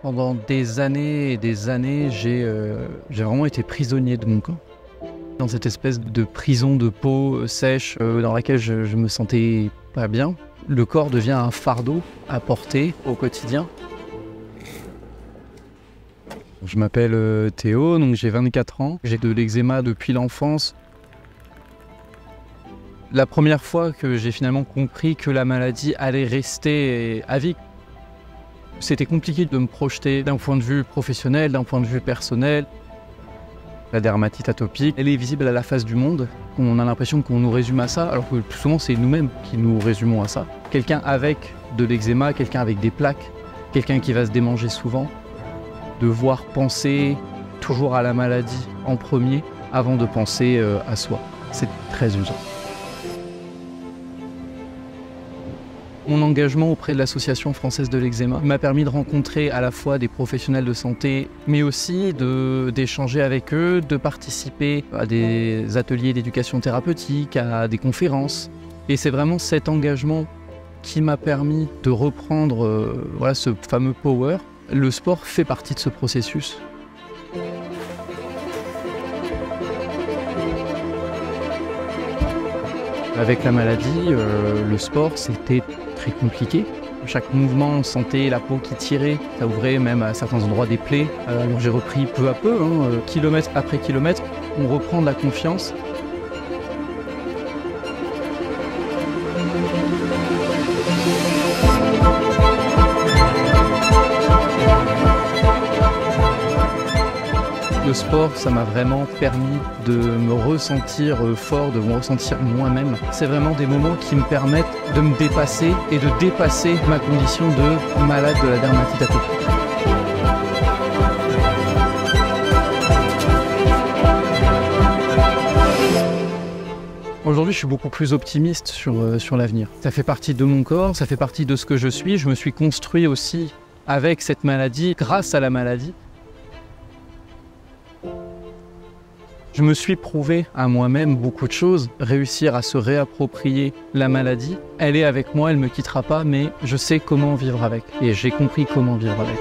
Pendant des années et des années, j'ai vraiment été prisonnier de mon corps. Dans cette espèce de prison de peau sèche dans laquelle je me sentais pas bien. Le corps devient un fardeau à porter au quotidien. Je m'appelle Théo, donc j'ai 24 ans. J'ai de l'eczéma depuis l'enfance. La première fois que j'ai finalement compris que la maladie allait rester à vie, c'était compliqué de me projeter d'un point de vue professionnel, d'un point de vue personnel. La dermatite atopique, elle est visible à la face du monde. On a l'impression qu'on nous résume à ça, alors que plus souvent c'est nous-mêmes qui nous résumons à ça. Quelqu'un avec de l'eczéma, quelqu'un avec des plaques, quelqu'un qui va se démanger souvent, devoir penser toujours à la maladie en premier avant de penser à soi. C'est très usant. Mon engagement auprès de l'Association française de l'eczéma m'a permis de rencontrer à la fois des professionnels de santé, mais aussi d'échanger avec eux, de participer à des ateliers d'éducation thérapeutique, à des conférences. Et c'est vraiment cet engagement qui m'a permis de reprendre voilà, ce fameux power. Le sport fait partie de ce processus. Avec la maladie, le sport, c'était très compliqué. Chaque mouvement, on sentait la peau qui tirait, ça ouvrait même à certains endroits des plaies. Alors j'ai repris peu à peu, kilomètre après kilomètre, on reprend de la confiance. Le sport, ça m'a vraiment permis de me ressentir fort, de me ressentir moi-même. C'est vraiment des moments qui me permettent de me dépasser et de dépasser ma condition de malade de la dermatite atopique. Aujourd'hui, je suis beaucoup plus optimiste sur l'avenir. Ça fait partie de mon corps, ça fait partie de ce que je suis. Je me suis construit aussi avec cette maladie, grâce à la maladie. Je me suis prouvé à moi-même beaucoup de choses, réussir à se réapproprier la maladie. Elle est avec moi, elle ne me quittera pas, mais je sais comment vivre avec. Et j'ai compris comment vivre avec.